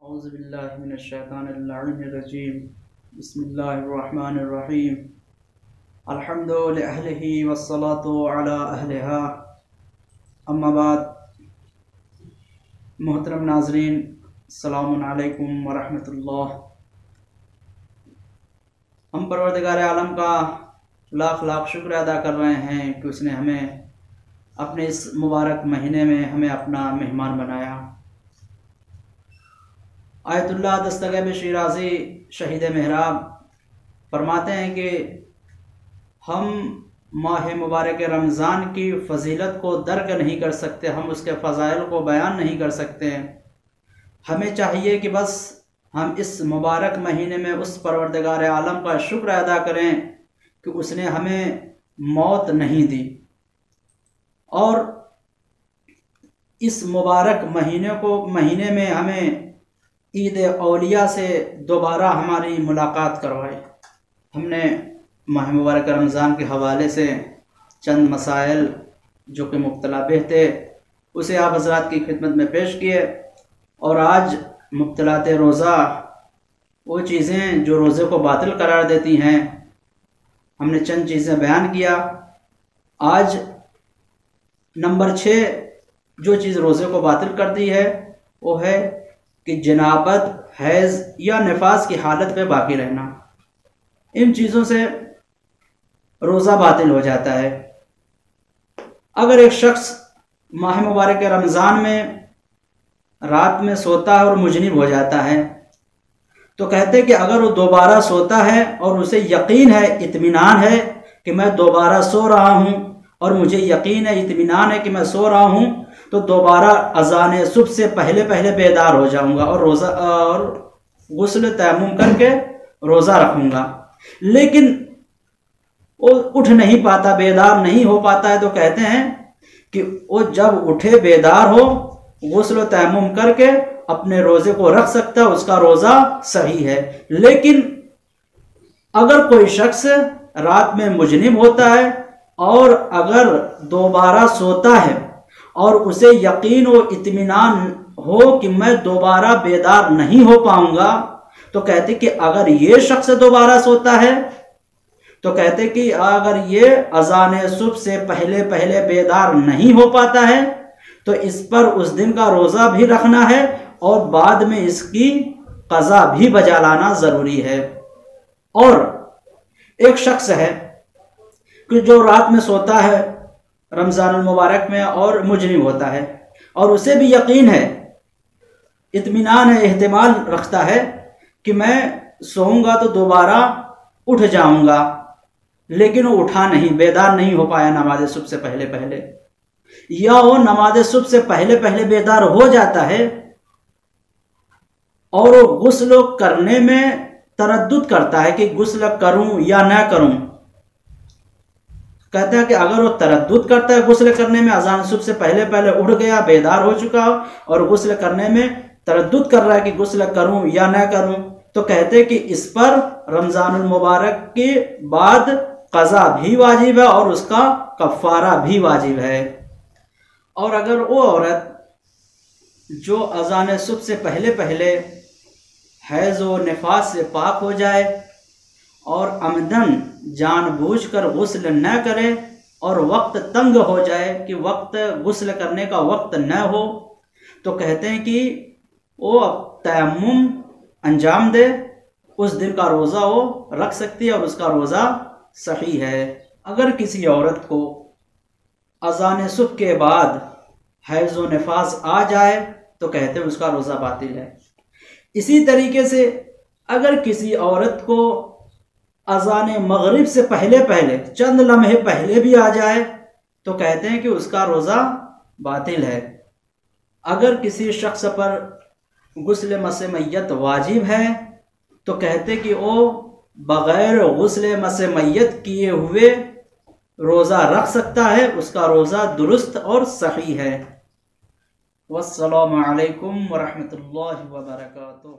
اعوذ باللہ من الشیطان اللعین الرجیم بسم اللہ الرحمن الرحیم الحمد لأہلہ والصلاة علی اہلہا اما بعد محترم ناظرین السلام علیکم ورحمۃ اللہ۔ ہم پروردگار عالم کا لاکھ لاکھ شکر ادا کر رہے ہیں کہ اس نے ہمیں اپنے اس مبارک مہینے میں ہمیں اپنا مہمان بنایا۔ آیت اللہ دستگیب شیرازی شہید محراب فرماتے ہیں کہ ہم ماہ مبارک رمضان کی فضیلت کو درک نہیں کر سکتے، ہم اس کے فضائل کو بیان نہیں کر سکتے۔ ہمیں چاہیے کہ بس ہم اس مبارک مہینے میں اس پروردگار عالم کا شکر ادا کریں کہ اس نے ہمیں موت نہیں دی، اور اس مبارک مہینے میں ہمیں عید اولیاء سے دوبارہ ہماری ملاقات کروائی۔ ہم نے ماہ مبارک رمضان کے حوالے سے چند مسائل جو کہ مبتلا بہ تھے اسے آپ حضرات کی خدمت میں پیش کیے، اور آج مبتلات روزہ، وہ چیزیں جو روزے کو باطل قرار دیتی ہیں، ہم نے چند چیزیں بیان کیا۔ آج نمبر 6 جو چیز روزے کو باطل کرتی ہے وہ ہے کہ جنابت، حیض یا نفاس کی حالت پہ باقی رہنا۔ ان چیزوں سے روزہ باطل ہو جاتا ہے۔ اگر ایک شخص ماہ مبارک رمضان میں رات میں سوتا ہے اور مجنب ہو جاتا ہے تو کہتے کہ اگر وہ دوبارہ سوتا ہے اور اسے یقین ہے، اطمینان ہے کہ میں دوبارہ سو رہا ہوں، اور مجھے یقین ہے، اطمینان ہے کہ میں سو رہا ہوں، تو دوبارہ اذان صبح سے پہلے بیدار ہو جاؤں گا اور غسل تیمم کر کے روزہ رکھوں گا۔ لیکن وہ اٹھ نہیں پاتا، بیدار نہیں ہو پاتا ہے، تو کہتے ہیں کہ وہ جب اٹھے، بیدار ہو، غسل و تیمم کر کے اپنے روزے کو رکھ سکتا ہے، اس کا روزہ صحیح ہے۔ لیکن اگر کوئی شخص رات میں مجنب ہوتا ہے اور اگر دوبارہ سوتا ہے اور اسے یقین و اطمینان ہو کہ میں دوبارہ بیدار نہیں ہو پاؤں گا، تو کہتے کہ اگر یہ شخص دوبارہ سوتا ہے تو کہتے کہ اگر یہ اذان صبح سے پہلے بیدار نہیں ہو پاتا ہے تو اس پر اس دن کا روزہ بھی رکھنا ہے، اور بعد میں اس کی قضا بھی بجا لانا ضروری ہے۔ اور ایک شخص ہے کہ جو رات میں سوتا ہے رمضان المبارک میں اور مجنب ہوتا ہے، اور اسے بھی یقین ہے، اطمینان ہے، احتمال رکھتا ہے کہ میں سوؤں گا تو دوبارہ اٹھ جاؤں گا، لیکن وہ اٹھا نہیں، بیدار نہیں ہو پایا نماز صبح سے پہلے، یا وہ نماز صبح سے پہلے بیدار ہو جاتا ہے اور وہ غسل کرنے میں تردد کرتا ہے کہ غسل کروں یا نہ کروں۔ کہتا ہے کہ اگر وہ تردد کرتا ہے غسل کرنے میں، اذان صبح سے پہلے اٹھ گیا، بیدار ہو چکا ہو، اور غسل کرنے میں تردد کر رہا ہے کہ غسل کروں یا نہ کروں، تو کہتے کہ اس پر رمضان المبارک کے بعد قضا بھی واجب ہے اور اس کا کفارہ بھی واجب ہے۔ اور اگر وہ عورت جو اذان صبح سے پہلے حیض و نفاس سے پاک ہو جائے اور عمدن جان بوجھ کر غسل نہ کرے، اور وقت تنگ ہو جائے کہ وقت غسل کرنے کا وقت نہ ہو، تو کہتے ہیں کہ وہ تیمم انجام دے، اس دن کا روزہ وہ رکھ سکتی ہے اور اس کا روزہ صحیح ہے۔ اگر کسی عورت کو اذان صبح کے بعد حیض و نفاس آ جائے تو کہتے ہیں اس کا روزہ باطل ہے۔ اسی طریقے سے اگر کسی عورت کو اذان مغرب سے پہلے چند لمحے پہلے بھی آ جائے تو کہتے ہیں کہ اس کا روزہ باطل ہے۔ اگر کسی شخص پر غسل مس میت واجب ہے تو کہتے کہ وہ بغیر غسل مس میت کیے ہوئے روزہ رکھ سکتا ہے، اس کا روزہ درست اور صحیح ہے۔ والسلام علیکم ورحمۃ اللہ وبرکاتہ۔